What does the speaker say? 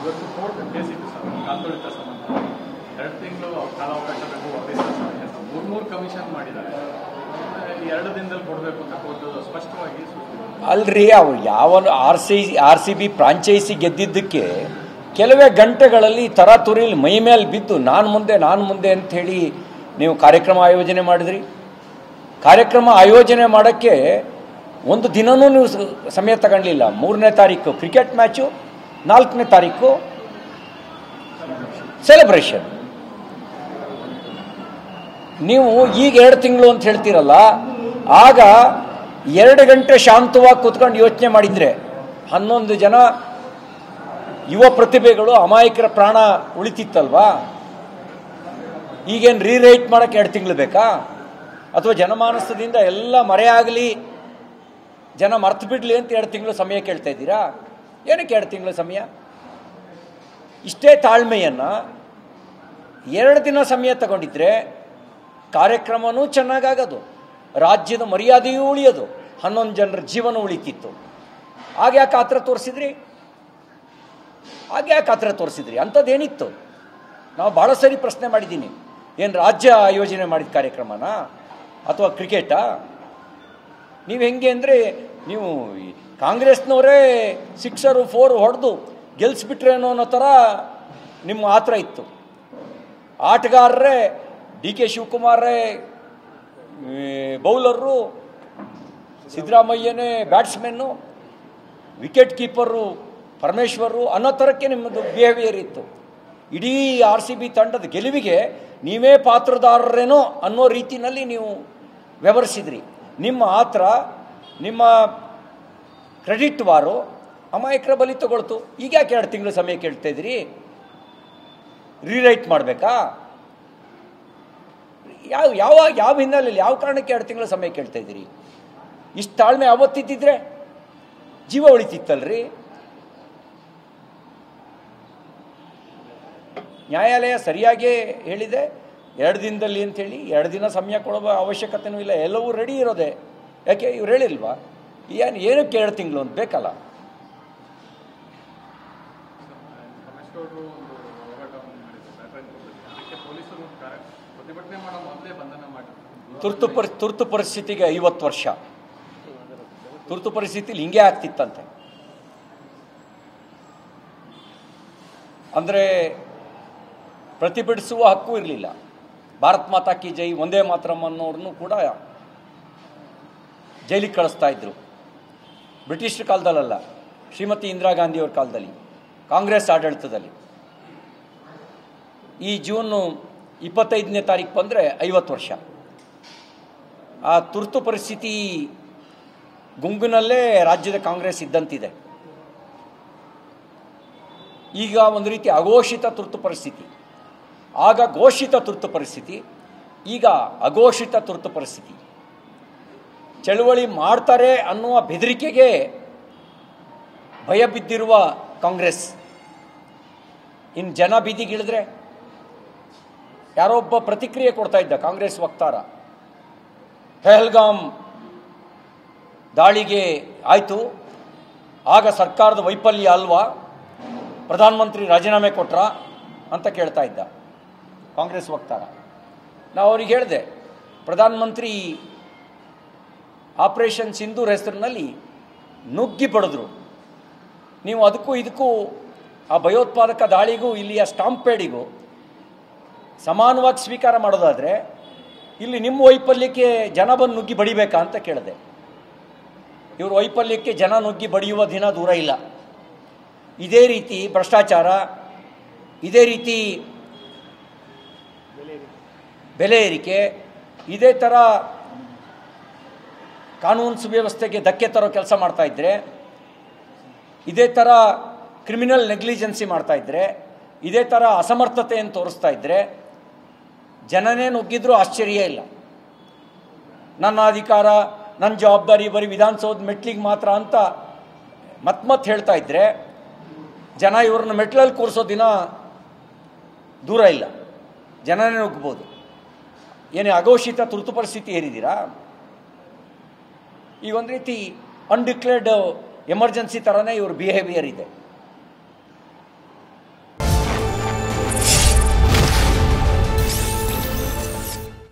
ಇವತ್ತು court case ಇತ್ತು sir, ಕಾಲ್ತೊಳಿತ ಸಂಬಂಧ 2 ತಿಂಗಳು ಕಾಲಾವಕಾಶ ಬೇಕು, ಮೂರು ಕಮಿಷನ್ ಮಾಡಿದ್ದಾರೆ. 2 ದಿನದಲ್ಲಿ ಕೊಡಬೇಕು ಅಂತ ಕೋರ್ಟ್ ಸ್ಪಷ್ಟವಾಗಿ ಅಲ್ರಿ. ಅವ್ರು ಯಾವ ಆರ್ ಸಿ ಬಿ ಫ್ರಾಂಚೈಸಿ ಗೆದ್ದಿದ್ದಕ್ಕೆ ಕೆಲವೇ ಗಂಟೆಗಳಲ್ಲಿ ತರಾತುರಿಲಿ ಮೈ ಮೇಲೆ ಬಿದ್ದು ನಾನು ಮುಂದೆ ಅಂಥೇಳಿ ನೀವು ಕಾರ್ಯಕ್ರಮ ಆಯೋಜನೆ ಮಾಡಿದ್ರಿ. ಕಾರ್ಯಕ್ರಮ ಆಯೋಜನೆ ಮಾಡೋಕ್ಕೆ ಒಂದು ದಿನವೂ ನೀವು ಸಮಯ ತಗೊಳ್ಳಿಲ್ಲ. 3ನೇ ತಾರೀಕು ಕ್ರಿಕೆಟ್ ಮ್ಯಾಚು, 4ನೇ ತಾರೀಕು ಸೆಲೆಬ್ರೇಷನ್. ನೀವು ಈಗ 2 ತಿಂಗಳು ಅಂತ ಹೇಳ್ತೀರಲ್ಲ, ಆಗ 2 ಗಂಟೆ ಶಾಂತವಾಗಿ ಕೂತ್ಕೊಂಡು ಯೋಚನೆ ಮಾಡಿದರೆ 11 ಜನ ಯುವ ಪ್ರತಿಭೆಗಳು ಅಮಾಯಕರ ಪ್ರಾಣ ಉಳಿತಿತ್ತಲ್ವಾ? ಈಗೇನು ರೀರೈಟ್ ಮಾಡೋಕ್ಕೆ 2 ತಿಂಗಳು ಬೇಕಾ? ಅಥವಾ ಜನಮಾನಸದಿಂದ ಎಲ್ಲ ಮರೆಯಾಗಲಿ, ಜನ ಮರ್ತು ಬಿಡಲಿ ಅಂತ 2 ತಿಂಗಳು ಸಮಯ ಕೇಳ್ತಾ ಇದ್ದೀರಾ? ಏನಕ್ಕೆ 2 ತಿಂಗಳು ಸಮಯ? ಇಷ್ಟೇ ತಾಳ್ಮೆಯನ್ನು 2 ದಿನ ಸಮಯ ತಗೊಂಡಿದ್ರೆ ಕಾರ್ಯಕ್ರಮವೂ ಚೆನ್ನಾಗಾಗೋದು, ರಾಜ್ಯದ ಮರ್ಯಾದೆಯೂ ಉಳಿಯೋದು, 11 ಜನರ ಜೀವನ ಉಳಿತಿತ್ತು. ಯಾಕೆ ಆತರ ತೋರಿಸಿದ್ರಿ? ಅಂಥದ್ದೇನಿತ್ತು? ನಾವು ಭಾಳ ಸರಿ ಪ್ರಶ್ನೆ ಮಾಡಿದ್ದೀನಿ. ಏನು ರಾಜ್ಯ ಆಯೋಜನೆ ಮಾಡಿದ ಕಾರ್ಯಕ್ರಮನಾ ಅಥವಾ ಕ್ರಿಕೆಟಾ? ನೀವು ಹೆಂಗೆ ಅಂದರೆ, ನೀವು ಕಾಂಗ್ರೆಸ್ನವರೇ 6 or 4 ಹೊಡೆದು ಗೆಲ್ಲಿಸ್ಬಿಟ್ರೇನೋ ಅನ್ನೋ ಥರ ನಿಮ್ಮ ಆತರ ಇತ್ತು. ಆಟಗಾರರೇ DK ಶಿವಕುಮಾರೇ bowler, ಸಿದ್ದರಾಮಯ್ಯನೇ batsman, wicket keeper ಪರಮೇಶ್ವರು ಅನ್ನೋ ಥರಕ್ಕೆ ನಿಮ್ಮದು ಬಿಹೇವಿಯರ್ ಇತ್ತು. ಇಡೀ RCB ತಂಡದ ಗೆಲುವಿಗೆ ನೀವೇ ಪಾತ್ರದಾರರೇನೋ ಅನ್ನೋ ರೀತಿಯಲ್ಲಿ ನೀವು ವ್ಯವಹರಿಸಿದ್ರಿ. ನಿಮ್ಮ ಆತರ, ನಿಮ್ಮ ಕ್ರೆಡಿಟ್ ವಾರು ಅಮಾಯಕರ ಬಲಿ ತಗೊಳ್ತು. ಈಗ ಯಾಕೆ 2 ತಿಂಗಳು ಸಮಯ ಕೇಳ್ತಾ ಇದ್ದೀರಿ? ರೀರೈಟ್ ಮಾಡಬೇಕಾ? ಯಾವ ಹಿನ್ನೆಲೆಯಲ್ಲಿ, ಯಾವ ಕಾರಣಕ್ಕೆ 2 ತಿಂಗಳು ಸಮಯ ಕೇಳ್ತಾ ಇದ್ದೀರಿ? ಇಷ್ಟು ತಾಳ್ಮೆ ಅವತ್ತಿದ್ದಿದ್ರೆ ಜೀವ ಉಳಿತಿತ್ತಲ್ರಿ. ನ್ಯಾಯಾಲಯ ಸರಿಯಾಗೇ ಹೇಳಿದೆ 2 ದಿನದಲ್ಲಿ ಅಂಥೇಳಿ. 2 ದಿನ ಸಮಯ ಕೊಡುವ ಅವಶ್ಯಕತೆಯೂ ಇಲ್ಲ, ಎಲ್ಲವೂ ರೆಡಿ ಇರೋದೆ. ಯಾಕೆ ಇವ್ರು ಹೇಳಿಲ್ವಾ? ಏನಕ್ಕೆ 2 ತಿಂಗಳು ಅಂತ ಬೇಕಲ್ಲ? ತುರ್ತು ಪರಿಸ್ಥಿತಿಗೆ 50 ವರ್ಷ. ತುರ್ತು ಪರಿಸ್ಥಿತಿಲಿ ಹಿಂಗೆ ಆಗ್ತಿತ್ತಂತೆ. ಅಂದರೆ ಪ್ರತಿಭಟಿಸುವ ಹಕ್ಕು ಇರಲಿಲ್ಲ. ಭಾರತ್ ಮಾತಾ ಕಿ ಜೈ, ಒಂದೇ ಮಾತರಂ ಅನ್ನೋರನ್ನು ಕೂಡ ಜೈಲಿಗೆ ಕಳಿಸ್ತಾ ಇದ್ರು. ಬ್ರಿಟಿಷರ ಕಾಲದಲ್ಲ, ಶ್ರೀಮತಿ ಇಂದಿರಾ ಗಾಂಧಿಯವ್ರ ಕಾಲದಲ್ಲಿ, ಕಾಂಗ್ರೆಸ್ ಆಡಳಿತದಲ್ಲಿ. ಈ ಜೂನ್ 25ನೇ ತಾರೀಕು ಬಂದರೆ 50 ವರ್ಷ. ಆ ತುರ್ತು ಪರಿಸ್ಥಿತಿ ಗುಂಪಿನಲ್ಲೇ ರಾಜ್ಯದ ಕಾಂಗ್ರೆಸ್ ಇದ್ದಂತಿದೆ. ಈಗ ಒಂದು ರೀತಿ ಅಘೋಷಿತ ತುರ್ತು ಪರಿಸ್ಥಿತಿ, ಆಗ ಘೋಷಿತ ತುರ್ತು ಪರಿಸ್ಥಿತಿ, ಈಗ ಅಘೋಷಿತ ತುರ್ತು ಪರಿಸ್ಥಿತಿ. ಚಳುವಳಿ ಮಾಡ್ತಾರೆ ಅನ್ನುವ ಬೆದರಿಕೆಗೆ ಭಯ ಬಿದ್ದಿರುವ ಕಾಂಗ್ರೆಸ್ ಇನ್ನು ಜನ ಬೀದಿಗಿಳಿದ್ರೆ, ಯಾರೊಬ್ಬ ಪ್ರತಿಕ್ರಿಯೆ ಕೊಡ್ತಾ ಇದ್ದ ಕಾಂಗ್ರೆಸ್ ವಕ್ತಾರ, ಪಹಲ್ಗಾಮ್ ದಾಳಿಗೆ ಆಯಿತು, ಆಗ ಸರ್ಕಾರದ ವೈಫಲ್ಯ ಅಲ್ವಾ, ಪ್ರಧಾನಮಂತ್ರಿ ರಾಜೀನಾಮೆ ಕೊಟ್ರ ಅಂತ ಕೇಳ್ತಾ ಇದ್ದ ಕಾಂಗ್ರೆಸ್ ವಕ್ತಾರ. ನಾವು ಅವ್ರಿಗೆ ಹೇಳಿದೆ, ಪ್ರಧಾನಮಂತ್ರಿ ಆಪರೇಷನ್ ಸಿಂಧೂರ್ ಹೆಸರಿನಲ್ಲಿ ನುಗ್ಗಿ ಪಡೆದ್ರು. ನೀವು ಅದಕ್ಕೂ ಇದಕ್ಕೂ, ಆ ಭಯೋತ್ಪಾದಕ ದಾಳಿಗೂ ಇಲ್ಲಿಯ ಸ್ಟಾಂಪೇಡಿಗೂ ಸಮಾನವಾಗಿ ಸ್ವೀಕಾರ ಮಾಡೋದಾದರೆ, ಇಲ್ಲಿ ನಿಮ್ಮ ವೈಫಲ್ಯಕ್ಕೆ ಜನ ಬಂದು ನುಗ್ಗಿ ಬಡಿಬೇಕಾ ಅಂತ ಕೇಳಿದೆ. ಇವ್ರ ವೈಫಲ್ಯಕ್ಕೆ ಜನ ನುಗ್ಗಿ ಬಡಿಯುವ ದಿನ ದೂರ ಇಲ್ಲ. ಇದೇ ರೀತಿ ಭ್ರಷ್ಟಾಚಾರ, ಇದೇ ರೀತಿ ಬೆಲೆ ಏರಿಕೆ, ಇದೇ ಥರ ಕಾನೂನು ಸುವ್ಯವಸ್ಥೆಗೆ ಧಕ್ಕೆ ತರೋ ಕೆಲಸ ಮಾಡ್ತಾಯಿದ್ರೆ, ಇದೇ ಥರ ಕ್ರಿಮಿನಲ್ ನೆಗ್ಲಿಜೆನ್ಸಿ ಮಾಡ್ತಾಯಿದ್ರೆ, ಇದೇ ಥರ ಅಸಮರ್ಥತೆಯನ್ನು ತೋರಿಸ್ತಾ ಇದ್ದರೆ ಜನನೇ ನುಗ್ಗಿದ್ರೂ ಆಶ್ಚರ್ಯ ಇಲ್ಲ. ನನ್ನ ಅಧಿಕಾರ, ನನ್ನ ಜವಾಬ್ದಾರಿ ಬರೀ ವಿಧಾನಸೌಧ ಮೆಟ್ಲಿಗೆ ಮಾತ್ರ ಅಂತ ಮತ್ತೆ ಹೇಳ್ತಾ ಇದ್ದರೆ ಜನ ಇವ್ರನ್ನ ಮೆಟ್ಲಲ್ಲಿ ಕೂರಿಸೋ ದಿನ ದೂರ ಇಲ್ಲ, ಜನನೇ ನುಗ್ಗಬಹುದು. ಏನೇ ಅಘೋಷಿತ ತುರ್ತು ಪರಿಸ್ಥಿತಿ ಏರಿದ್ದೀರಾ? ಈಗ ಒಂದು ರೀತಿ ಅನ್ಡಿಕ್ಲೇರ್ಡ್ ಎಮರ್ಜೆನ್ಸಿ ಥರನೇ ಇವ್ರ ಬಿಹೇವಿಯರ್ ಇದೆ.